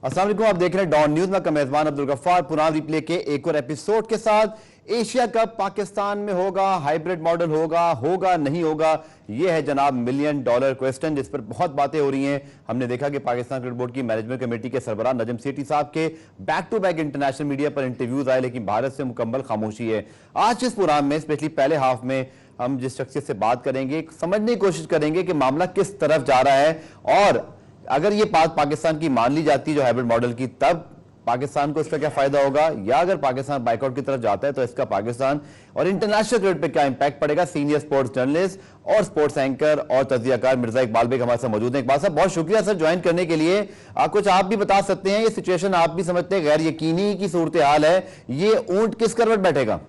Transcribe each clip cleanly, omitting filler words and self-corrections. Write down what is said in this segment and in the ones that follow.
अस्सलाम वालेकुम, आप देख रहे हैं डॉन न्यूज में। मेजबान अब्दुल गफ्फार पुराना रिप्ले के एक और एपिसोड के साथ। एशिया कप पाकिस्तान में होगा, हाइब्रिड मॉडल होगा नहीं होगा, यह है जनाब मिलियन डॉलर क्वेश्चन, जिस पर बहुत बातें हो रही हैं। हमने देखा कि पाकिस्तान क्रिकेट बोर्ड की मैनेजमेंट कमेटी के सरबराह नजम सेठी साहब के back to back international media पर इंटरव्यूज आए, लेकिन भारत से मुकम्मल खामोशी है। आज इस प्रोग्राम में स्पेशली पहले हाफ में हम जिस शख्सियत से बात करेंगे, समझने की कोशिश करेंगे कि मामला किस तरफ जा रहा है, और अगर ये बात पाकिस्तान की मान ली जाती है जो हाइब्रिड मॉडल की, तब पाकिस्तान को इसका क्या फायदा होगा, या अगर पाकिस्तान बाइकआउट की तरफ जाता है तो इसका पाकिस्तान और इंटरनेशनल क्रिकेट पे क्या इंपैक्ट पड़ेगा। सीनियर स्पोर्ट्स जर्नलिस्ट और स्पोर्ट्स एंकर और तज्जियाकार मिर्जा इकबाल बेग हमारे साथ मौजूद हैं। इकबाल साहब, बहुत शुक्रिया सर ज्वाइन करने के लिए। कुछ आप भी बता सकते हैं, ये सिचुएशन आप भी समझते हैं गैर यकीनी की सूरत हाल है, ये ऊंट किस करवट बैठेगा?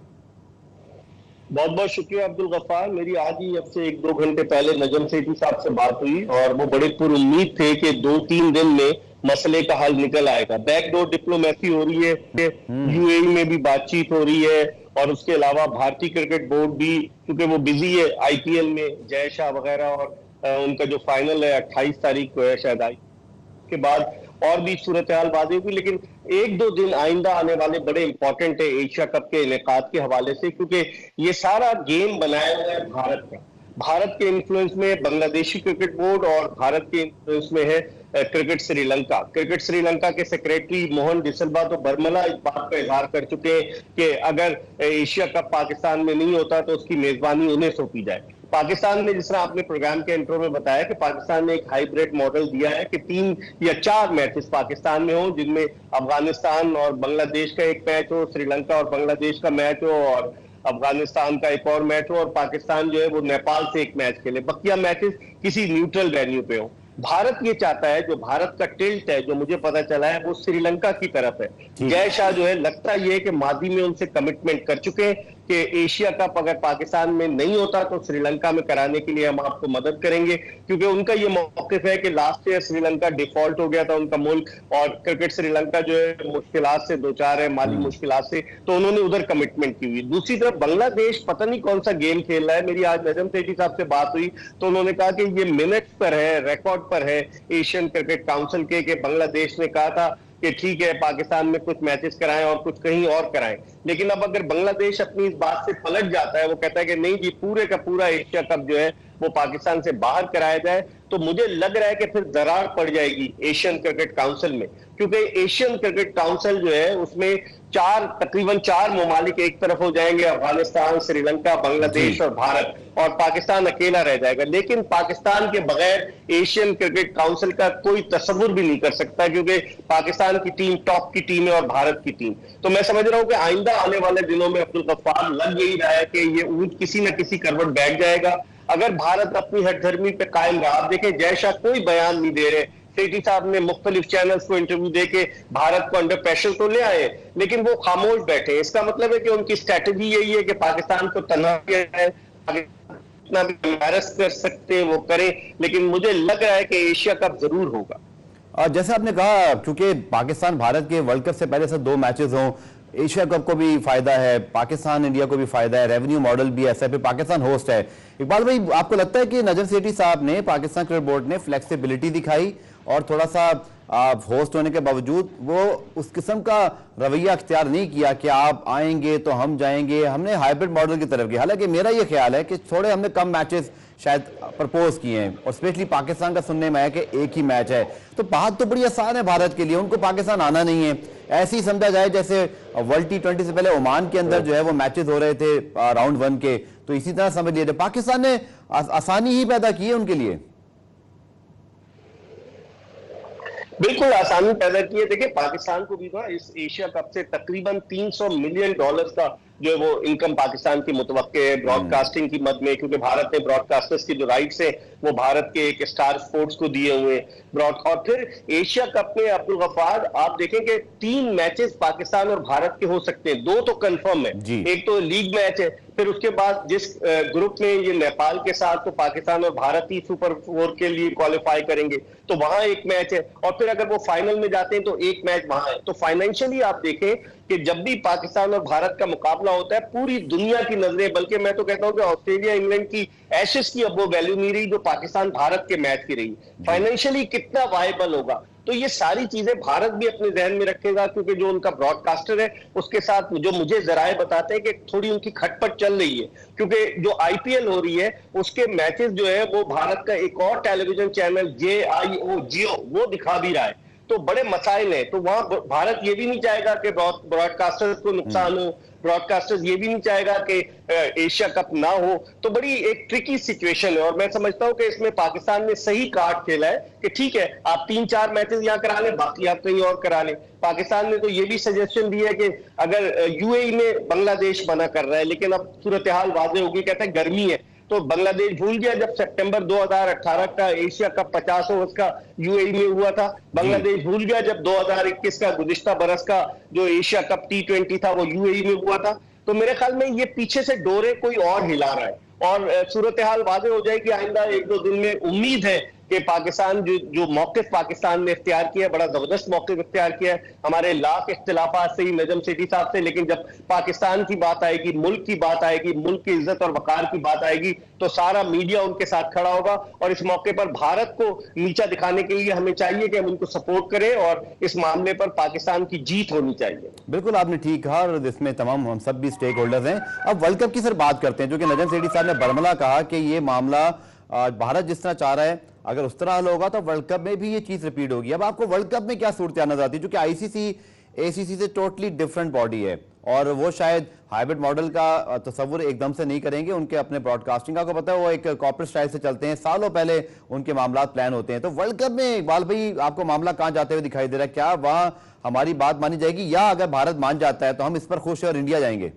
बहुत बहुत शुक्रिया अब्दुल गफ्फार। मेरी आज ही अब से 1-2 घंटे पहले नजम सेठी साहब से बात हुई और वो बड़े पुरुम्मीद थे कि 2-3 दिन में मसले का हल निकल आएगा। बैकडोर डिप्लोमेसी हो रही है, यूएई में भी बातचीत हो रही है, और उसके अलावा भारतीय क्रिकेट बोर्ड भी, क्योंकि वो बिजी है आईपीएल में, जय शाह वगैरह, और उनका जो फाइनल है 28 तारीख को है शायद, आई के बाद और भी सूरत हाल वाज़ेह हुई। लेकिन 1-2 दिन आइंदा आने वाले बड़े इंपॉर्टेंट है एशिया कप के इनेकाद के हवाले से, क्योंकि ये सारा गेम बनाया हुआ है भारत का। भारत के इन्फ्लुएंस में बांग्लादेशी क्रिकेट बोर्ड और भारत के इन्फ्लुएंस में है क्रिकेट श्रीलंका। क्रिकेट श्रीलंका के सेक्रेटरी मोहन डिसल्वा तो बरमला इस बात का इजहार कर चुके हैं कि अगर एशिया कप पाकिस्तान में नहीं होता तो उसकी मेजबानी उन्हें सौंपी जाए। पाकिस्तान ने, जिस तरह आपने प्रोग्राम के इंट्रो में बताया, कि पाकिस्तान ने एक हाइब्रिड मॉडल दिया है कि 3 या 4 मैचेस पाकिस्तान में हो, जिनमें अफगानिस्तान और बांग्लादेश का एक मैच हो, श्रीलंका और बांग्लादेश का मैच हो, और अफगानिस्तान का एक और मैच हो, और पाकिस्तान जो है वो नेपाल से एक मैच खेले। बकिया मैचेस किसी न्यूट्रल वेन्यू पे हो। भारत ये चाहता है, जो भारत का टिल्ट है, जो मुझे पता चला है, वो श्रीलंका की तरफ है। जय शाह जो है, लगता ये है कि मादी में उनसे कमिटमेंट कर चुके हैं कि एशिया कप अगर पाकिस्तान में नहीं होता तो श्रीलंका में कराने के लिए हम आपको मदद करेंगे, क्योंकि उनका ये मौकिफ है कि लास्ट ईयर श्रीलंका डिफॉल्ट हो गया था उनका मुल्क, और क्रिकेट श्रीलंका जो है मुश्किलात से दो चार है, माली मुश्किलात से, तो उन्होंने उधर कमिटमेंट की हुई। दूसरी तरफ बांग्लादेश पता नहीं कौन सा गेम खेल रहा है। मेरी आज नजम सेठी साहब से बात हुई तो उन्होंने कहा कि ये मिनट्स पर है, रिकॉर्ड पर है एशियन क्रिकेट काउंसिल के, कि बांग्लादेश ने कहा था कि ठीक है पाकिस्तान में कुछ मैचेस कराएं और कुछ कहीं और कराएं। लेकिन अब अगर बांग्लादेश अपनी इस बात से पलट जाता है, वो कहता है कि नहीं जी, पूरे का पूरा एशिया कप जो है वो पाकिस्तान से बाहर कराया जाए, तो मुझे लग रहा है कि फिर दरार पड़ जाएगी एशियन क्रिकेट काउंसिल में। क्योंकि एशियन क्रिकेट काउंसिल जो है उसमें तकरीबन 4 ममालिक एक तरफ हो जाएंगे, अफगानिस्तान, श्रीलंका, बांग्लादेश और भारत, और पाकिस्तान अकेला रह जाएगा। लेकिन पाकिस्तान के बगैर एशियन क्रिकेट काउंसिल का कोई तस्वुर भी नहीं कर सकता, क्योंकि पाकिस्तान की टीम टॉप की टीम है और भारत की टीम। तो मैं समझ रहा हूं कि आइंदा आने वाले दिनों में अब्दुल गफ्फार लग यही रहा है कि ये ऊंट किसी न किसी करवट बैठ जाएगा, अगर भारत अपनी हठधर्मी पे कायम रहा। आप देखें, जय शाह कोई बयान नहीं दे रहे। सेठी साहब ने मुख्तलिफ चैनल्स को इंटरव्यू देके भारत को अंडर प्रेशर तो ले आए, लेकिन वो खामोश बैठे। इसका मतलब है कि उनकी स्ट्रैटेजी यही है कि पाकिस्तान को तनहा किया जाए, जितना भी एम्बैरस कर सकते हैं वो करें। लेकिन मुझे लग रहा है कि एशिया कप जरूर होगा। और जैसे आपने कहा, क्योंकि पाकिस्तान भारत के वर्ल्ड कप से पहले से 2 मैचेस हों, एशिया कप को भी फायदा है, पाकिस्तान इंडिया को भी फायदा है, रेवेन्यू मॉडल भी ऐसा है, पाकिस्तान होस्ट है। इकबाल भाई, आपको लगता है कि नजम सेठी साहब ने, पाकिस्तान क्रिकेट बोर्ड ने फ्लेक्सिबिलिटी दिखाई और थोड़ा सा होस्ट होने के बावजूद वो उस किस्म का रवैया अख्तियार नहीं किया कि आप आएंगे तो हम जाएंगे, हमने हाइब्रिड मॉडल की तरफ किया? हालांकि मेरा ये ख्याल है कि थोड़े हमने कम मैचेस शायद प्रपोज किए हैं, और स्पेशली पाकिस्तान का सुनने में आया कि एक ही मैच है, तो बात तो बड़ी आसान है भारत के लिए, उनको पाकिस्तान आना नहीं है। ऐसे ही समझा जाए जैसे वर्ल्ड T20 से पहले ओमान के अंदर जो है वो मैचेस हो रहे थे राउंड 1 के, तो इसी तरह समझ लीजिए पाकिस्तान ने आसानी ही पैदा की है उनके लिए। बिल्कुल आसानी पैदा की है। देखिए, पाकिस्तान को भी ना इस एशिया कप से तकरीबन $300 मिलियन का जो है वो इनकम पाकिस्तान की मुतवक्के है, ब्रॉडकास्टिंग की मद में, क्योंकि भारत ने ब्रॉडकास्टर्स की जो राइट्स है वो भारत के एक स्टार स्पोर्ट्स को दिए हुए और फिर एशिया कप में अब्दुल गफ्फार आप देखें कि 3 मैचेस पाकिस्तान और भारत के हो सकते हैं, 2 तो कंफर्म है, एक तो लीग मैच है, फिर उसके बाद जिस ग्रुप में ये नेपाल के साथ, तो पाकिस्तान और भारत ही सुपर 4 के लिए क्वालिफाई करेंगे, तो वहां एक मैच है, और फिर अगर वो फाइनल में जाते हैं तो एक मैच वहां है। तो फाइनेंशियली आप देखें कि जब भी पाकिस्तान और भारत का मुकाबला होता है, पूरी दुनिया की नजरें, बल्कि मैं तो कहता हूं कि ऑस्ट्रेलिया इंग्लैंड की एशेज की अब वो वैल्यू नहीं रही जो पाकिस्तान भारत के मैच की रही। फाइनेंशियली कितना वायबल होगा। तो ये सारी चीजें भारत भी अपने जहन में रखेगा, क्योंकि जो उनका ब्रॉडकास्टर है उसके साथ जो मुझे जराए बताते हैं कि थोड़ी उनकी खटपट चल रही है, क्योंकि जो आईपीएल हो रही है उसके मैचेस जो है वो भारत का एक और टेलीविजन चैनल JIO जियो वो दिखा भी रहा है। तो बड़े मसाइल है, तो वहां भारत ये भी नहीं चाहेगा कि ब्रॉडकास्टर्स को नुकसान हो, ब्रॉडकास्टर्स ये भी नहीं चाहेगा कि एशिया कप ना हो। तो बड़ी एक ट्रिकी सिचुएशन है, और मैं समझता हूं कि इसमें पाकिस्तान ने सही कार्ड खेला है कि ठीक है आप 3-4 मैचेस यहां करा लें, बाकी आप कहीं और करा लें। पाकिस्तान ने तो ये भी सजेशन दिया है कि अगर यूएई में बांग्लादेश मना कर रहा है, लेकिन अब सूरत हाल वाज़ेह होगी, कहते हैं गर्मी है, तो बांग्लादेश भूल गया जब सितंबर 2018 का एशिया कप 50 ओवर का यूएई में हुआ था। बांग्लादेश भूल गया जब 2021 का गुज़िश्ता बरस का जो एशिया कप T20 था वो यूएई में हुआ था। तो मेरे ख्याल में ये पीछे से डोरे कोई और हिला रहा है, और सूरत हाल वाज़ेह हो जाएगी आइंदा 1-2 दिन में। उम्मीद है कि पाकिस्तान जो मौक़िफ़ पाकिस्तान ने इख्तियार किया है, बड़ा जबरदस्त मौक़िफ़ इख्तियार किया है, हमारे लाख इख्तिलाफात से ही नजम सेठी साहब से, लेकिन जब पाकिस्तान की बात आएगी, मुल्क की बात आएगी, मुल्क की इज्जत और वकार की बात आएगी, तो सारा मीडिया उनके साथ खड़ा होगा। और इस मौके पर भारत को नीचा दिखाने के लिए हमें चाहिए कि हम उनको सपोर्ट करें, और इस मामले पर पाकिस्तान की जीत होनी चाहिए। बिल्कुल आपने ठीक कहा, और इसमें तमाम हम सब भी स्टेक होल्डर्स हैं। अब वर्ल्ड कप की सर बात करते हैं, जो कि नजम सेठी साहब ने बरमला कहा कि ये मामला भारत जिस तरह चाह रहा है अगर उस तरह हल होगा तो वर्ल्ड कप में भी ये चीज रिपीट होगी। अब आपको वर्ल्ड कप में क्या सूरत नजर आती है, क्योंकि आईसीसी एसीसी से टोटली डिफरेंट बॉडी है, और वो शायद हाइब्रिड मॉडल का तस्वुर एकदम से नहीं करेंगे। उनके अपने ब्रॉडकास्टिंग आपको पता है वो एक कॉर्पोरेट स्टाइल से चलते हैं, सालों पहले उनके मामला प्लान होते हैं। तो वर्ल्ड कप में इकबाल भाई आपको मामला कहां जाते हुए दिखाई दे रहा है? क्या वहां हमारी बात मानी जाएगी, या अगर भारत मान जाता है तो हम इस पर खुश है और इंडिया जाएंगे?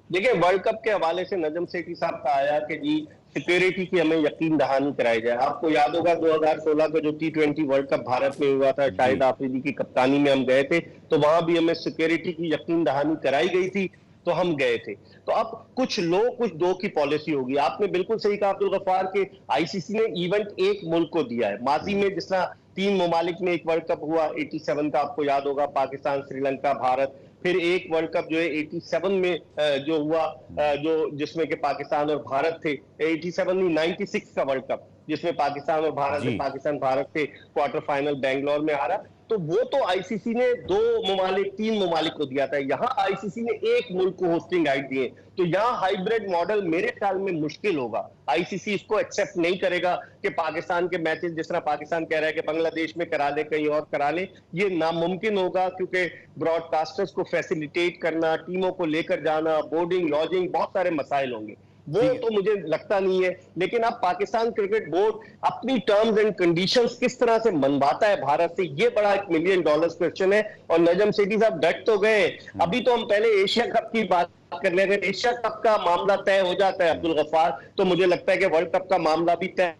देखिए, वर्ल्ड कप के हवाले से नजम सेठी साहब का आया कि जी सिक्योरिटी की हमें यकीन दहानी कराई जाए। आपको याद होगा 2016 का जो T20 वर्ल्ड कप भारत में हुआ था, शाहिद आफरीदी की कप्तानी में हम गए थे, तो वहां भी हमें सिक्योरिटी की यकीन दहानी कराई गई थी, तो हम गए थे। तो अब कुछ लो कुछ दो की पॉलिसी होगी। आपने बिल्कुल सही कहा अब्दुल गफ्फार के आईसीसी ने इवेंट एक मुल्क को दिया है। माजी में जिस तरह 3 ममालिक में एक वर्ल्ड कप हुआ 87 का, आपको याद होगा, पाकिस्तान, श्रीलंका, भारत। फिर एक वर्ल्ड कप जो है 87 में जो हुआ, जो जिसमें कि पाकिस्तान और भारत थे, 87 नहीं 96 का वर्ल्ड कप जिसमें पाकिस्तान और भारत, पाकिस्तान भारत थे क्वार्टर फाइनल बेंगलोर में हारा। तो वो तो आईसीसी ने 2 ममालिक 3 ममालिक को दिया था, यहाँ आईसीसी ने एक मुल्क को होस्टिंग राइट दिए। तो यहाँ हाइब्रिड मॉडल मेरे ख्याल में मुश्किल होगा, आईसीसी इसको एक्सेप्ट नहीं करेगा कि पाकिस्तान के मैचेस जिस तरह पाकिस्तान कह रहा है कि बांग्लादेश में करा ले, कहीं और करा ले, ये नामुमकिन होगा, क्योंकि ब्रॉडकास्टर्स को फैसिलिटेट करना, टीमों को लेकर जाना, बोर्डिंग लॉजिंग, बहुत सारे मसाइल होंगे, वो तो मुझे लगता नहीं है। लेकिन अब पाकिस्तान क्रिकेट बोर्ड अपनी टर्म्स एंड कंडीशंस किस तरह से मनवाता है भारत से, ये बड़ा $1 मिलियन क्वेश्चन है। और नजम सेठी साहब डट तो गए, अभी तो हम पहले एशिया कप की बात कर ले रहे हैं। एशिया कप का मामला तय हो जाता है अब्दुल गफ्फार, तो मुझे लगता है कि वर्ल्ड कप का मामला भी तय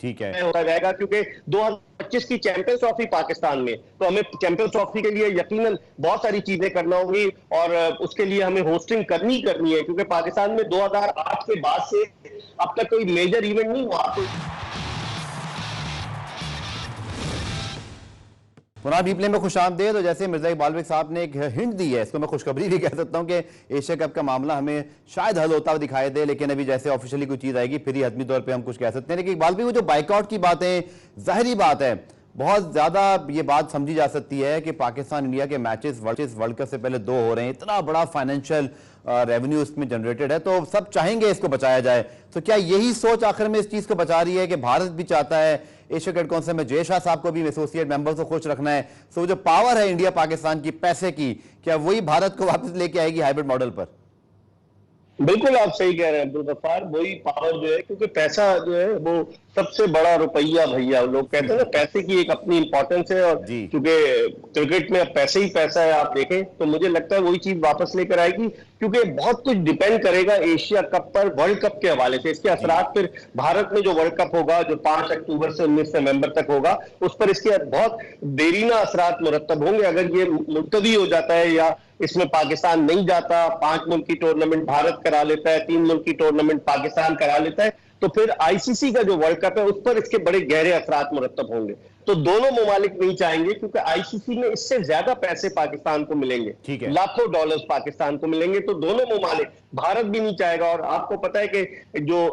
ठीक है होता जाएगा, क्योंकि 2025 की चैंपियंस ट्रॉफी पाकिस्तान में, तो हमें चैंपियंस ट्रॉफी के लिए यकीनन बहुत सारी चीजें करना होगी, और उसके लिए हमें होस्टिंग करनी है, क्योंकि पाकिस्तान में 2008 के बाद से अब तक कोई मेजर इवेंट नहीं हुआ। पुनः रिप्ले में खुशामदीद। तो जैसे मिर्जा इकबाल बेग साहब ने एक हिंट दी है, इसको मैं खुशखबरी भी कह सकता हूं कि एशिया कप का मामला हमें शायद हल होता हुआ दिखाई दे, लेकिन अभी जैसे ऑफिशियली कोई चीज आएगी फिर ही हतमी तौर पे हम कुछ कह सकते हैं। लेकिन इकबाल भाई वो जो बाइकआउट की बातें, जाहिरी बात है बहुत ज्यादा ये बात समझी जा सकती है कि पाकिस्तान इंडिया के मैचेस वर्ल्ड कप से पहले 2 हो रहे हैं, इतना बड़ा फाइनेंशियल रेवेन्यू इसमें जनरेटेड है, तो सब चाहेंगे इसको बचाया जाए। तो क्या यही सोच आखिर में इस चीज को बचा रही है कि भारत भी चाहता है एशिया क्रिकेट काउंसिल में जय शाह साहब को भी एसोसिएट मेंबर्स को खुश रखना है, तो जो पावर है इंडिया पाकिस्तान की पैसे की, क्या वही भारत को वापस लेके आएगी हाइब्रिड मॉडल पर? बिल्कुल आप सही कह रहे हैं अब्दुल गफ्फार, वही पावर जो है, क्योंकि पैसा जो है वो सबसे बड़ा रुपया भैया। लोग कहते हैं ना पैसे की एक अपनी इंपॉर्टेंस है, और क्योंकि क्रिकेट में अब पैसे ही पैसा है, आप देखें तो मुझे लगता है वही चीज वापस लेकर आएगी, क्योंकि बहुत कुछ डिपेंड करेगा एशिया कप पर, वर्ल्ड कप के हवाले से। इसके असरात फिर भारत में जो वर्ल्ड कप होगा, जो 5 अक्टूबर से 19 नवंबर तक होगा, उस पर इसके बहुत देरीना असरात मुरत्तब होंगे। अगर ये मुलतवी हो जाता है या इसमें पाकिस्तान नहीं जाता, 5 मुल्क की टूर्नामेंट भारत करा लेता है, 3 मुल्क की टूर्नामेंट पाकिस्तान करा लेता है, तो फिर आईसीसी का जो वर्ल्ड कप है उस पर इसके बड़े गहरे असरात मुरत्तब होंगे। तो दोनों ममालिक नहीं चाहेंगे, क्योंकि आईसीसी में इससे ज्यादा पैसे पाकिस्तान को मिलेंगे, लाखों डॉलर्स पाकिस्तान को मिलेंगे, तो दोनों ममालिक, भारत भी नहीं चाहेगा। और आपको पता है कि जो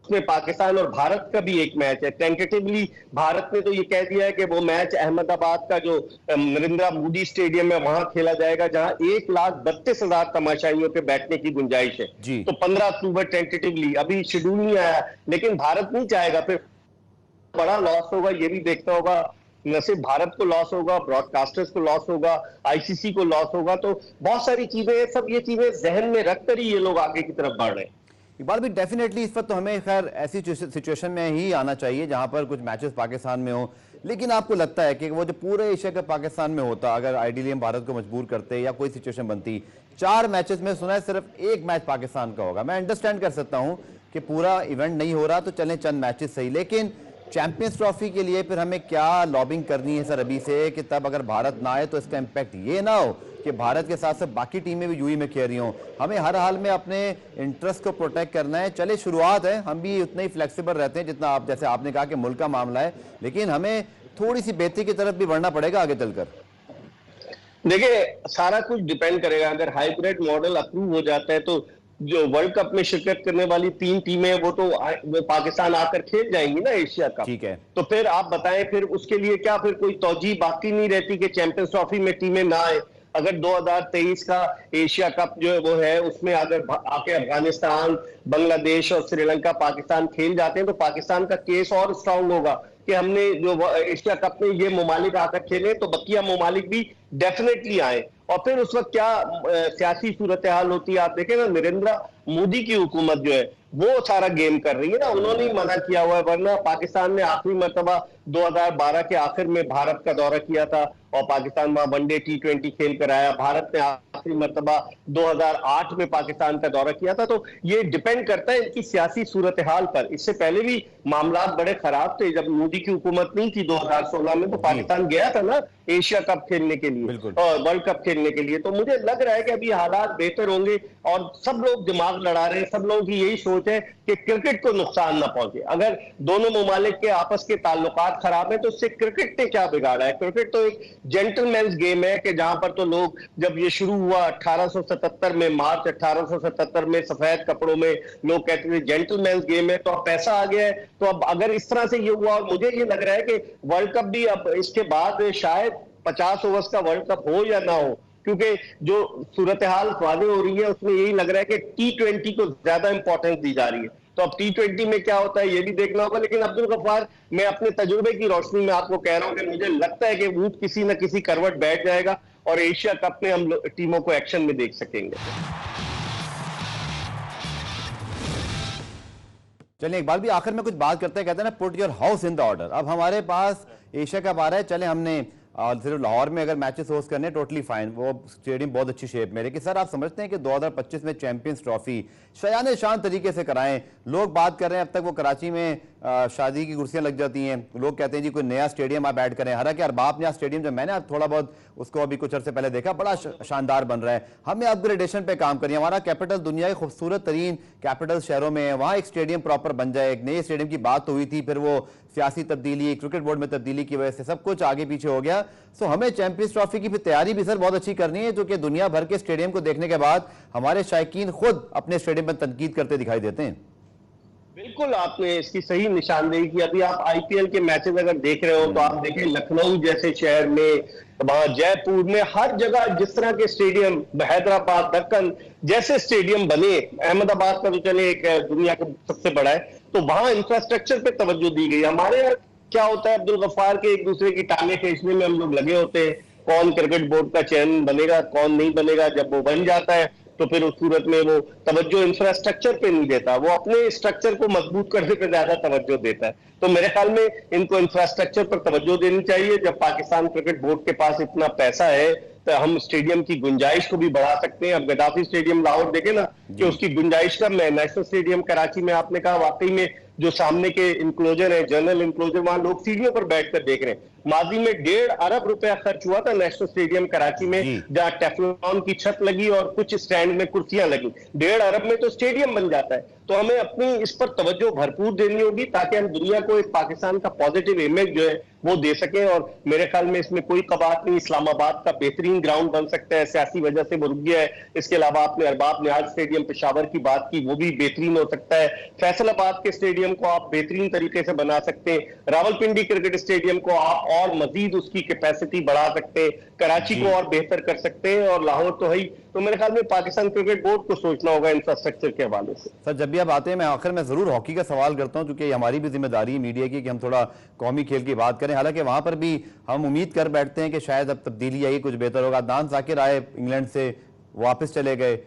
उसमें पाकिस्तान और भारत का भी एक मैच है। टेंटेटिवली भारत ने तो ये कह दिया है कि वो मैच अहमदाबाद का जो नरेंद्र मोदी स्टेडियम है वहां खेला जाएगा, जहां 1,32,000 तमाशाइयों के बैठने की गुंजाइश है। जी। तो 15 अक्टूबर टेंटेटिवली, अभी शेड्यूल नहीं आया, लेकिन भारत नहीं चाहेगा, फिर बड़ा लॉस होगा। ये भी देखना होगा, न सिर्फ भारत को लॉस होगा, ब्रॉडकास्टर्स को लॉस होगा, आईसीसी को लॉस होगा। तो बहुत सारी चीजें, सब ये चीजें जहन में रखकर ही ये लोग आगे की तरफ बढ़ रहे हैं। इकबाल भी डेफिनेटली इस वक्त तो हमें खैर ऐसी सिचुएशन में ही आना चाहिए जहां पर कुछ मैचेस पाकिस्तान में हो, लेकिन आपको लगता है कि वो जो पूरे एशिया कप पाकिस्तान में होता, अगर आइडियली हम भारत को मजबूर करते या कोई सिचुएशन बनती, 4 मैचेस में सुना है सिर्फ 1 मैच पाकिस्तान का होगा। मैं अंडरस्टैंड कर सकता हूं कि पूरा इवेंट नहीं हो रहा तो चलें चंद मैचेस सही, लेकिन चैंपियंस ट्रॉफी के लिए फिर हमें क्या लॉबिंग करनी है सर अभी से कि तब अगर भारत ना आए तो इसका इम्पैक्ट ये ना हो कि भारत के साथ साथ बाकी टीमें भी यूई में खेल रही हों। हमें हर हाल में अपने इंटरेस्ट को प्रोटेक्ट करना है। चले शुरुआत है, हम भी उतना ही फ्लेक्सिबल रहते हैं जितना आप, जैसे आपने कहा कि मुल्क का मामला है, लेकिन हमें थोड़ी सी बेहतरी की तरफ भी बढ़ना पड़ेगा आगे चलकर। देखिए, सारा कुछ डिपेंड करेगा। अगर हाइब्रिड मॉडल अप्रूव हो जाता है तो जो वर्ल्ड कप में शिरकत करने वाली 3 टीमें वो पाकिस्तान आकर खेल जाएंगी ना एशिया कप। ठीक है, तो फिर आप बताएं, फिर उसके लिए क्या फिर कोई तौजीह बाकी नहीं रहती कि चैंपियंस ट्रॉफी में टीमें ना आए। अगर 2023 का एशिया कप जो है वो है, उसमें अगर आके अफगानिस्तान, बांग्लादेश और श्रीलंका, पाकिस्तान खेल जाते हैं तो पाकिस्तान का केस और स्ट्रांग होगा कि हमने जो एशिया कप में ये ममालिक आकर खेले तो बकिया ममालिक भी डेफिनेटली आए। और फिर उस वक्त क्या सियासी सूरत हाल होती है, आप देखें ना, नरेंद्र मोदी की हुकूमत जो है वो सारा गेम कर रही है ना, उन्होंने ही मना किया हुआ है। वरना पाकिस्तान ने आखिरी मरतबा 2012 के आखिर में भारत का दौरा किया था और पाकिस्तान वहां वनडे T20 खेल कर आया। भारत ने आखिरी मरतबा 2008 में पाकिस्तान का दौरा किया था। तो ये डिपेंड करता है इनकी सियासी सूरत हाल पर। इससे पहले भी मामला बड़े खराब थे, जब मोदी की हुकूमत नहीं थी 2016 में, तो पाकिस्तान गया था ना एशिया कप खेलने के लिए और वर्ल्ड कप खेलने के लिए। तो मुझे लग रहा है कि अभी हालात बेहतर होंगे और सब लोग दिमाग लड़ा रहे हैं। सब लोगों की यही सोच है कि क्रिकेट को नुकसान ना पहुंचे। अगर दोनों ममालिक के आपस के ताल्लुकात खराब है तो उससे क्रिकेट ने क्या बिगाड़ा है। क्रिकेट तो एक जेंटलमैन्स गेम है कि जहां पर तो लोग, जब ये शुरू हुआ 1877 में, मार्च 1877 में, सफेद कपड़ों में लोग कहते थे जेंटलमैन्स गेम है। तो अब पैसा आ गया है, तो अब अगर इस तरह से ये हुआ, और मुझे ये लग रहा है कि वर्ल्ड कप भी अब इसके बाद शायद 50 ओवर्स का वर्ल्ड कप हो या ना हो, क्योंकि जो सूरत हाल वादे हो रही है उसमें यही लग रहा है कि T20 को ज्यादा इंपॉर्टेंस दी जा रही है। तो अब T20 में क्या होता है ये भी देखना होगा। लेकिन अब्दुल गफ्फार, मैं अपने तजुर्बे की रोशनी में आपको कह रहा हूं कि मुझे लगता है कि ऊंट किसी न किसी करवट बैठ जाएगा और एशिया कप में हम टीमों को एक्शन में देख सकेंगे। चलिए इकबाल भी आखिर में कुछ बात करते हैं, कहते हैं ना put your house in the order. अब हमारे पास एशिया कप आ रहा है, चले हमने सिर्फ लाहौर में अगर मैचेस होस्ट करने टोटली फाइन, वो स्टेडियम बहुत अच्छी शेप में। लेकिन सर आप समझते हैं कि 2025 में चैंपियंस ट्रॉफी शान शान तरीके से कराएं। लोग बात कर रहे हैं अब तक वो कराची में शादी की कुर्सियां लग जाती हैं, लोग कहते हैं जी कोई नया स्टेडियम आप ऐड करें। हालांकि अरबाब नया स्टेडियम जो मैंने थोड़ा बहुत उसको अभी कुछ अर्से पहले देखा, बड़ा शानदार बन रहा है। हमें अपग्रेडेशन पे काम करिए। हमारा कैपिटल दुनिया के खूबसूरत तरीन कैपिटल शहरों में है, वहाँ एक स्टेडियम प्रॉपर बन जाए। एक नए स्टेडियम की बात तो हुई थी, फिर वो सियासी तब्दीली, क्रिकेट बोर्ड में तब्दीली की वजह से सब कुछ आगे पीछे हो गया। सो हमें चैंपियंस ट्रॉफी की फिर तैयारी भी सर बहुत अच्छी करनी है, जो कि दुनिया भर के स्टेडियम को देखने के बाद हमारे शायकीन खुद अपने स्टेडियम पर तनकीद करते दिखाई देते हैं। बिल्कुल, आपने इसकी सही निशानदेही की। अभी आप आईपीएल के मैचेस अगर देख रहे हो तो आप देखें लखनऊ जैसे शहर में, वहां जयपुर में, हर जगह जिस तरह के स्टेडियम, हैदराबाद, दक्कन जैसे स्टेडियम बने, अहमदाबाद का तो चले एक दुनिया का सबसे बड़ा है, तो वहां इंफ्रास्ट्रक्चर पे तवज्जो दी गई। हमारे यहाँ क्या होता है अब्दुल गफ्फार के, एक दूसरे की टांगे खींचने में हम लोग लगे होते हैं, कौन क्रिकेट बोर्ड का चेयरमैन बनेगा, कौन नहीं बनेगा। जब वो बन जाता है तो फिर उस सूरत में वो तवज्जो इंफ्रास्ट्रक्चर पे नहीं देता, वो अपने स्ट्रक्चर को मजबूत करने पे ज्यादा तवज्जो देता है। तो मेरे ख्याल में इनको इंफ्रास्ट्रक्चर पर तवज्जो देनी चाहिए। जब पाकिस्तान क्रिकेट बोर्ड के पास इतना पैसा है तो हम स्टेडियम की गुंजाइश को भी बढ़ा सकते हैं। अब गद्दाफी स्टेडियम लाहौर देखे ना कि उसकी गुंजाइश का, मैं नेशनल स्टेडियम कराची में आपने कहा वाकई में जो सामने के इंक्लोजर है, जनरल इंक्लोजर, वहां लोग सीढ़ियों पर बैठकर देख रहे हैं। माजी में 1.5 अरब रुपया खर्च हुआ था नेशनल स्टेडियम कराची में, जहां टेफ्लॉन की छत लगी और कुछ स्टैंड में कुर्सियां लगी। 1.5 अरब में तो स्टेडियम बन जाता है। तो हमें अपनी इस पर तवज्जो भरपूर देनी होगी ताकि हम दुनिया को एक पाकिस्तान का पॉजिटिव इमेज जो है वो दे सके। और मेरे ख्याल में इसमें कोई कबात नहीं, इस्लामाबाद का बेहतरीन ग्राउंड बन सकता है, सियासी वजह से वो रुक गया है। इसके अलावा आपने अरबाब नियाज स्टेडियम पेशावर की बात की, वो भी बेहतरीन हो सकता है। फैसलाबाद के स्टेडियम को आप बेहतरीन तरीके से बना सकते हैं। रावलपिंडी क्रिकेट स्टेडियम को आप और मजीद उसकी कैपेसिटी बढ़ा सकते हैं, कराची को और बेहतर कर सकते हैं, और लाहौर तो है ही। तो मेरे ख्याल में पाकिस्तान क्रिकेट बोर्ड को सोचना होगा इंफ्रास्ट्रक्चर के हवाले से। सर, जब भी आप आते हैं मैं आखिर में जरूर हॉकी का सवाल करता हूं, क्योंकि हमारी भी जिम्मेदारी है मीडिया की कि हम थोड़ा कौमी खेल की बात करें। हालांकि वहां पर भी हम उम्मीद कर बैठते हैं कि शायद अब तब्दीली आई, कुछ बेहतर होगा। अदनान जाकिर आए इंग्लैंड से, वापस चले गए।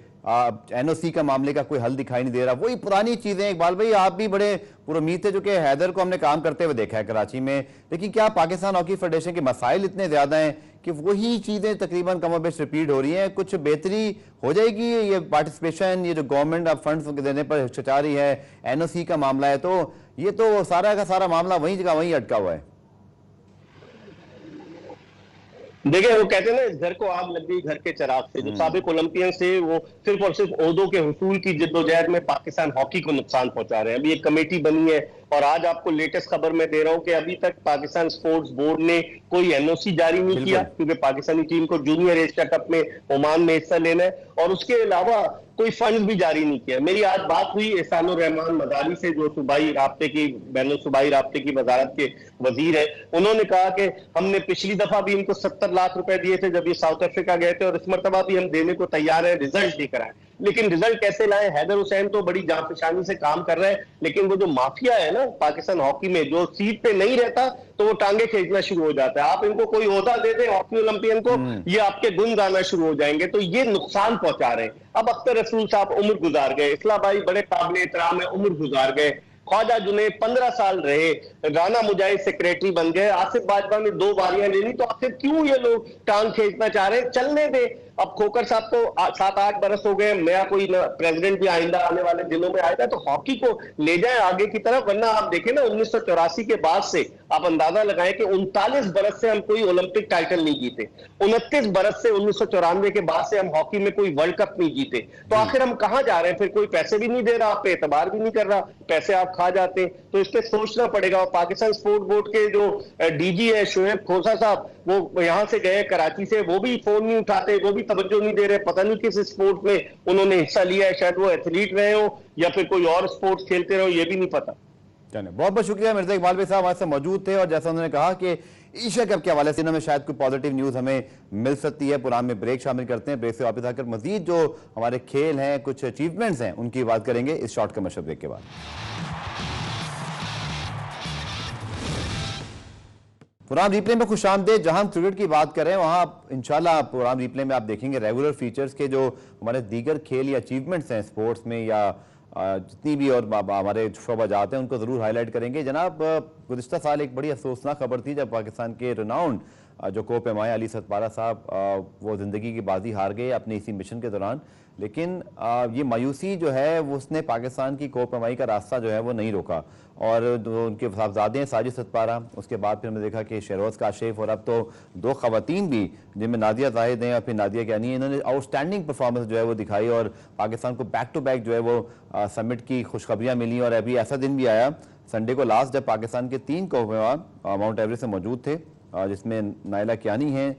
एनओसी का मामले का कोई हल दिखाई नहीं दे रहा, वही पुरानी चीजें। इकबाल भाई, आप भी बड़े पुरुमीद थे, जो कि हैदर को हमने काम करते हुए देखा है कराची में, लेकिन क्या पाकिस्तान हॉकी फेडरेशन के मसाइल इतने ज्यादा हैं कि वही चीजें तकरीबन कमोबेश रिपीट हो रही हैं? कुछ बेहतरी हो जाएगी? ये पार्टिसिपेशन, ये जो गवर्नमेंट अब फंड्स देने पर हिचकिचा रही है, एनओसी का मामला है, तो ये तो सारा का सारा मामला वही जगह वहीं अटका हुआ है। देखिए, वो कहते हैं ना, इस घर को आग लग गई घर के चिराग से। जो साबिक ओलंपियन से वो सिर्फ और सिर्फ ओहदों के हुसूल की जिद्दोजहद में पाकिस्तान हॉकी को नुकसान पहुंचा रहे हैं। अभी एक कमेटी बनी है, और आज आपको लेटेस्ट खबर मैं दे रहा हूं कि अभी तक पाकिस्तान स्पोर्ट्स बोर्ड ने कोई एनओसी जारी नहीं किया, क्योंकि पाकिस्तानी टीम को जूनियर एशिया कप में ओमान में हिस्सा लेना है, और उसके अलावा कोई फंड भी जारी नहीं किया। मेरी आज बात हुई एहसानुर रहमान मदारी से, जो सूबाई राब्ते की, बैनुल सूबाई राब्ते की वजारत के वजीर है। उन्होंने कहा कि हमने पिछली दफा भी इनको 70 लाख रुपए दिए थे जब ये साउथ अफ्रीका गए थे, और इस मरतबा भी हम देने को तैयार है, रिजल्ट लेकर आए। लेकिन रिजल्ट कैसे लाए? हैदर हुसैन तो बड़ी जांपशानी से काम कर रहे हैं, लेकिन वो जो माफिया है ना पाकिस्तान हॉकी में, जो सीट पे नहीं रहता तो वो टांगे खींचना शुरू हो जाता है। आप इनको कोई ओहदा दे दे हॉकी ओलंपियन को, ये आपके गुण गाना शुरू हो जाएंगे। तो ये नुकसान पहुंचा रहे हैं। अब अख्तर रसूल साहब उम्र गुजार गए, इस्लाह भाई बड़े काबिल एहतराम है, उम्र गुजार गए। ख्वाजा जुनैद 15 साल रहे, राना मुजाहिद सेक्रेटरी बन गए, आसिफ बाजवा ने 2 बारियां ले ली। तो आखिर क्यों ये लोग टांग खींचना चाह रहे हैं? चलने दे। अब खोकर साहब को 7-8 बरस हो गए, नया कोई प्रेसिडेंट भी आइंदा आने वाले दिनों में आएगा, तो हॉकी को ले जाए आगे की तरफ। वरना आप देखें ना, 1984 के बाद से आप अंदाजा लगाएं कि 39 बरस से हम कोई ओलंपिक टाइटल नहीं जीते। 29 बरस से 1994 के बाद से हम हॉकी में कोई वर्ल्ड कप नहीं जीते। तो आखिर हम कहां जा रहे हैं? फिर कोई पैसे भी नहीं दे रहा, आप पे एतबार भी नहीं कर रहा, पैसे आप खा जाते हैं। तो इस पे सोचना पड़ेगा। और पाकिस्तान स्पोर्ट बोर्ड के जो डीजी है शोएब खोसा साहब, वो यहां से गए कराची से, वो भी फोन नहीं उठाते, वो भी तवज्जो नहीं दे रहे। पता नहीं किस स्पोर्ट में उन्होंने हिस्सा लिया है, शायद वो एथलीट रहे हो या फिर कोई और स्पोर्ट्स खेलते रहो, ये भी नहीं पता। बहुत बहुत शुक्रिया मिर्जा इकबाल भाई साहब, हमारे साथ मौजूद थे। और जैसा उन्होंने कहा कि एशिया कप के हवाले से में शायद कोई पॉजिटिव न्यूज हमें मिल सकती है। प्रोग्राम में ब्रेक शामिल करते हैं, ब्रेक से वापस आकर मजीद जो हमारे खेल हैं, कुछ अचीवमेंट्स हैं, उनकी बात करेंगे इस शॉर्ट कमर्शियल ब्रेक के बाद। प्रोग्राम रिप्ले में खुश आमदेद। जहां हम क्रिकेट की बात करें, वहां इंशाल्लाह प्रोग्राम रिप्ले में आप देखेंगे रेगुलर फीचर्स के जो हमारे दीगर खेल या अचीवमेंट्स हैं स्पोर्ट्स में, या जितनी भी और हमारे शोबा जाते हैं, उनको ज़रूर हाईलाइट करेंगे। जनाब, गुज़िश्ता साल एक बड़ी अफसोसनाक खबर थी जब पाकिस्तान के रिनाउंड जो को पैमाया अली सतपारा साहब वो ज़िंदगी की बाजी हार गए अपने इसी मिशन के दौरान। लेकिन ये मायूसी जो है वो उसने पाकिस्तान की को पैमाई का रास्ता जो है वो नहीं रोका। और जो उनके साहबजादे हैं साजिद सतपारा, उसके बाद फिर हमने देखा कि शहरोज़ काशिफ, और अब तो 2 ख़वातीन भी जिनमें नादिया जाहिद हैं और फिर नादिया ज्ञानी हैं, इन्होंने आउटस्टैंडिंग परफॉर्मेंस जो है वो दिखाई और पाकिस्तान को बैक टू बैक जो है वो समिट की खुशखबरियाँ मिली। और अभी ऐसा दिन भी आया संडे को लास्ट, जब पाकिस्तान के 3 को पैमा माउंट एवरेस्ट से मौजूद थे, जिसमें नाइला कियानी हैं,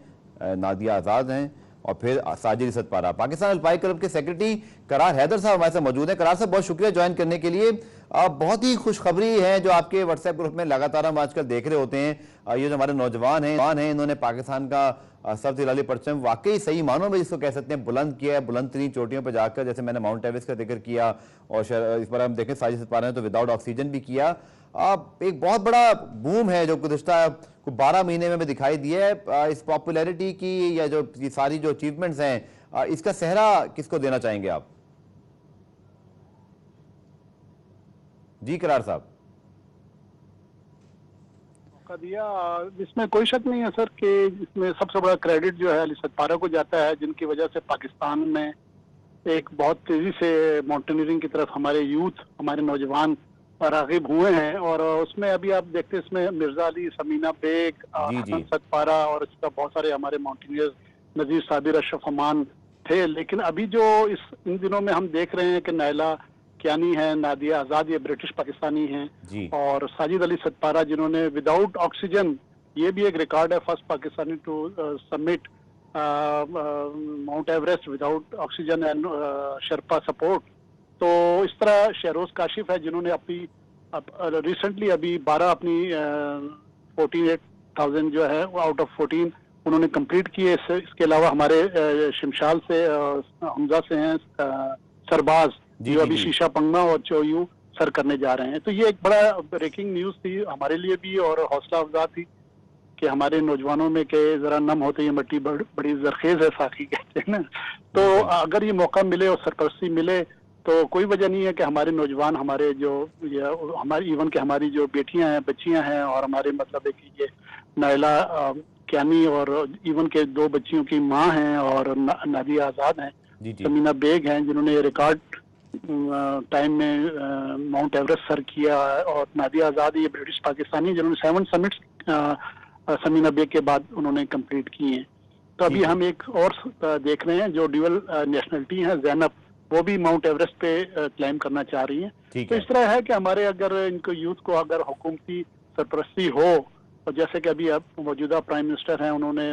नादिया आज़ाद हैं और फिर साजिद सतपारा। पाकिस्तान अल्पाई क्लब के सेक्रेटरी करार हैदर साहब हमारे साथ मौजूद हैं। करार साहब, बहुत शुक्रिया ज्वाइन करने के लिए। बहुत ही खुशखबरी है जो आपके व्हाट्सएप ग्रुप में लगातार हम आजकल देख रहे होते हैं। ये जो हमारे नौजवान हैं इन्होंने पाकिस्तान का सब हिलाली परचम वाकई सही मानों में जिसको कह सकते हैं बुलंद किया है, बुलंद तरीन चोटियों पर जाकर, जैसे मैंने माउंट एवरेस्ट का जिक्र किया, और इस बार हम देखें साजिद सतपारा ने तो विदाउट ऑक्सीजन भी किया। एक बहुत बड़ा बूम है जो गुज़िश्ता 12 महीने में दिखाई दिया है। इस पॉपुलैरिटी की या जो सारी जो अचीवमेंट्स हैं, इसका सेहरा किसको देना चाहेंगे आप? जी करार साहब। मौका दिया, इसमें कोई शक नहीं है सर कि इसमें सबसे बड़ा क्रेडिट जो है अली सतपारा को जाता है, जिनकी वजह से पाकिस्तान में एक बहुत तेजी से माउंटेनियरिंग की तरफ हमारे यूथ, हमारे नौजवान रागिब हुए हैं। और उसमें अभी आप देखते हैं इसमें मिर्जा अली, समीना बेग, जी जी। हसन सतपारा और इसका बहुत सारे हमारे माउंटेनियर्स, नजीर साबिर, अशरफ अमान थे। लेकिन अभी जो इन दिनों में हम देख रहे हैं कि नायला कियानी है, नादिया आजाद, ये ब्रिटिश पाकिस्तानी हैं, जी और साजिद अली सतपारा जिन्होंने विदाउट ऑक्सीजन, ये भी एक रिकॉर्ड है, first Pakistani to submit Mount Everest without oxygen and Sherpa support. तो इस तरह शहरोज काशिफ है जिन्होंने अपनी रिसेंटली अभी 12 अपनी 48,000 जो है आउट ऑफ 14 उन्होंने कंप्लीट किए। इसके अलावा हमारे शिमशाल से हमजा से हैं सरबाज, जी जो जी अभी जी। शीशा पंगमा और चोयू सर करने जा रहे हैं। तो ये एक बड़ा ब्रेकिंग न्यूज थी हमारे लिए भी और हौसला अफजा थी कि हमारे नौजवानों में के जरा नम होते, ये मिट्टी बड़ी जरखेज है, साकी कहते हैं ना। तो अगर ये मौका मिले और सरपरस्ती मिले तो कोई वजह नहीं है कि हमारे नौजवान, हमारे जो हमारी इवन के हमारी जो बेटियां हैं, बच्चियां हैं, और हमारे मतलब है कि ये नायला कियानी और इवन के 2 बच्चियों की माँ हैं और नादिया आजाद हैं, जी जी। समीना बेग हैं जिन्होंने रिकॉर्ड टाइम में माउंट एवरेस्ट सर किया, और नादिया आजाद ये ब्रिटिश पाकिस्तानी जिन्होंने 7 समिट्स समीना बेग के बाद उन्होंने कंप्लीट किए हैं। तो अभी ठीक है। हम एक और देख रहे हैं जो ड्यूअल नेशनलिटी है, जैनब, वो भी माउंट एवरेस्ट पे क्लाइम करना चाह रही है। ठीक तो है। इस तरह है कि हमारे अगर इनको यूथ को अगर हुकूमती सरपरस्ती हो, और जैसे कि अभी अब मौजूदा प्राइम मिनिस्टर हैं, उन्होंने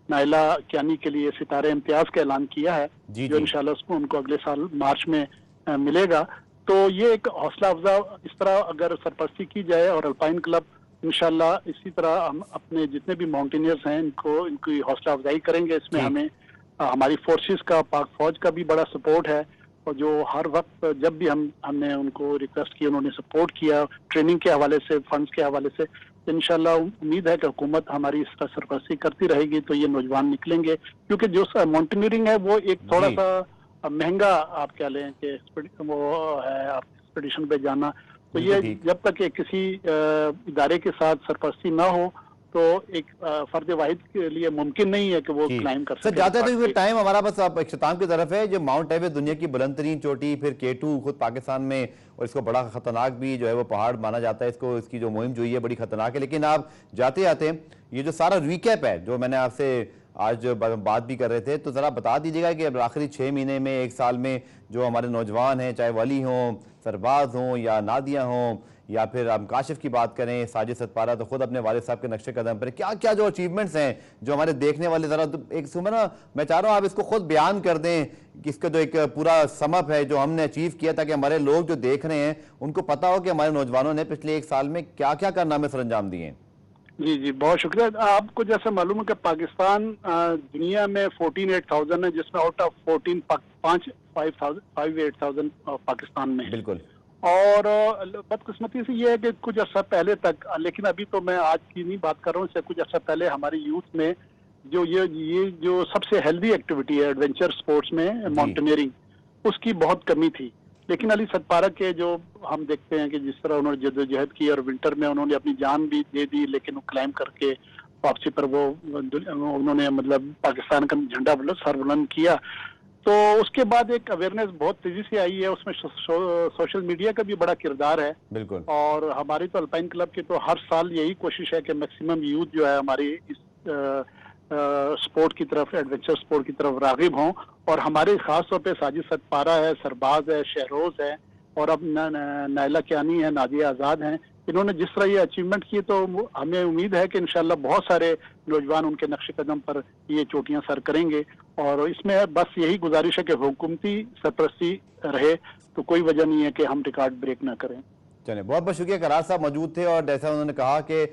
नायला कियानी के लिए सितारे इम्तियाज का ऐलान किया है, जी जो जी। इंशाल्लाह उसको उनको अगले साल मार्च में मिलेगा। तो ये एक हौसला अफजा, इस तरह अगर सरपरस्ती की जाए और अल्पाइन क्लब इंशाल्लाह इसी तरह हम अपने जितने भी माउंटेनियर्स हैं इनकी हौसला अफजाई करेंगे। इसमें ठीक। हमें हमारी फोर्सेस का, पाक फौज का भी बड़ा सपोर्ट है, और जो हर वक्त जब भी हमने उनको रिक्वेस्ट की उन्होंने सपोर्ट किया, ट्रेनिंग के हवाले से, फंड्स के हवाले से। इंशाल्लाह उम्मीद है कि हुकूमत हमारी इस तरह सरपरस्ती करती रहेगी तो ये नौजवान निकलेंगे, क्योंकि जो माउंटेनियरिंग है वो एक थोड़ा जी। सा महंगा, आप कह लें कि वो है, आप एक्सपेडिशन पे जाना। तो बिल्कुल ये ठीक। जब तक कि किसी इदारे के साथ सरपरस्ती ना हो तो एक फर्द वाहिद के लिए मुमकिन नहीं है कि वो जी क्लाइम कर सर, सके। जाते हैं तो टाइम हमारा बस अब इख्तिताम की तरफ है। जो माउंट एवरेस्ट दुनिया की बुलंद तरीन चोटी, फिर K2 खुद पाकिस्तान में, और इसको बड़ा खतरनाक भी जो है वो पहाड़ माना जाता है, इसको, इसकी जो मुहिम जो है बड़ी खतरनाक है। लेकिन आप जाते जाते ये जो सारा रिकैप है जो मैंने आपसे आज बात भी कर रहे थे, तो ज़रा बता दीजिएगा कि अब आखिरी 6 महीने में, 1 साल में जो हमारे नौजवान हैं, चाहे वली हों, सरबाज हों या नादिया हों, या फिर हम काशिफ की बात करें, साजिद सतपारा तो खुद अपने वालिद साहब के नक्शे कदम पर, क्या क्या जो अचीवमेंट्स हैं जो हमारे देखने वाले, ज़रा एक सुबह ना मैं चाह रहा हूँ आप इसको खुद बयान कर दें कि इसका जो एक पूरा समअप है जो हमने अचीव किया, ताकि हमारे लोग जो देख रहे हैं उनको पता हो कि हमारे नौजवानों ने पिछले 1 साल में क्या क्या कारनामे सर अंजाम दिए हैं। जी जी, बहुत शुक्रिया। आपको जैसे मालूम है कि पाकिस्तान दुनिया में 48,000 है, जिसमें आउट ऑफ 14 5,8,000 पाकिस्तान में है। बिल्कुल। और बदकिस्मती से ये है कि कुछ अर्सा पहले तक, लेकिन अभी तो मैं आज की नहीं बात कर रहा हूँ, इससे कुछ अर्सा पहले हमारी यूथ में जो ये जो सबसे हेल्दी एक्टिविटी है एडवेंचर स्पोर्ट्स में, माउंटेनियरिंग, उसकी बहुत कमी थी। लेकिन अली सतपारा के जो हम देखते हैं कि जिस तरह उन्होंने जद्दोजहद की और विंटर में उन्होंने अपनी जान भी दे दी, लेकिन वो क्लाइम करके वापसी पर वो उन्होंने मतलब पाकिस्तान का झंडा सर बुलंद किया। तो उसके बाद एक अवेयरनेस बहुत तेजी से आई है, उसमें सोशल मीडिया का भी बड़ा किरदार है। बिल्कुल। और हमारी तो अल्पाइन क्लब की तो हर साल यही कोशिश है कि मैक्सिमम यूथ जो है हमारी इस स्पोर्ट की तरफ, एडवेंचर स्पोर्ट की तरफ रागिब हों। और हमारे खास तौर पे साजिद सतपारा है, सरबाज है, शहरोज है, और अब नायला कियानी है, नादिया आजाद हैं। इन्होंने जिस तरह ये अचीवमेंट किए तो हमें उम्मीद है कि इंशाल्लाह बहुत सारे नौजवान उनके नक्शे कदम पर ये चोटियां सर करेंगे। और इसमें बस यही गुजारिश है कि हुकूमती सरपरस्ती रहे, तो कोई वजह नहीं है कि हम रिकॉर्ड ब्रेक ना करें। चलिए, बहुत बहुत शुक्रिया। करार साहब मौजूद थे और जैसा उन्होंने कहा कि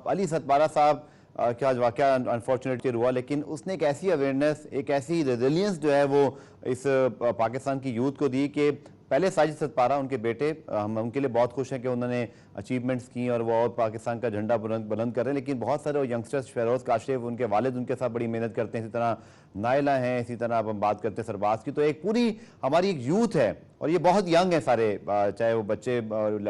अली सतपारा साहब क्या वाक़या अनफॉर्चुनेटली हुआ, लेकिन उसने एक ऐसी अवेयरनेस, एक ऐसी रेजिलियंस जो है वो इस पाकिस्तान की यूथ को दी कि पहले साजिद सतपारा, उनके बेटे, हम उनके लिए बहुत खुश हैं कि उन्होंने अचीवमेंट्स की और वो और पाकिस्तान का झंडा बुलंद कर रहे हैं। लेकिन बहुत सारे यंगस्टर्स, शहरोज काशिफ, उनके वालिद उनके साथ बड़ी मेहनत करते हैं, इसी तरह नायला हैं, इसी तरह अब हम बात करते हैं सरबाज की। तो एक पूरी हमारी एक यूथ है और ये बहुत यंग है सारे, चाहे वो बच्चे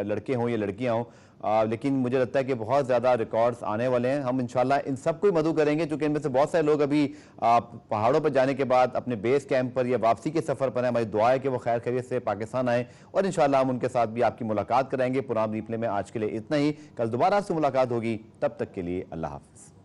लड़के हों या लड़कियाँ हों, लेकिन मुझे लगता है कि बहुत ज़्यादा रिकॉर्ड्स आने वाले हैं। हम इंशाल्लाह इन सबको ही मदद करेंगे, क्योंकि इनमें से बहुत सारे लोग अभी पहाड़ों पर जाने के बाद अपने बेस कैंप पर या वापसी के सफ़र पर हैं। हमारी दुआ है कि वो खैर खैरियत से पाकिस्तान आए और इंशाल्लाह हम उनके साथ भी आपकी मुलाकात कराएंगे। पुराना रिप्ले में आज के लिए इतना ही, कल दोबारा आपसे मुलाकात होगी, तब तक के लिए अल्लाह हाफ़िज़।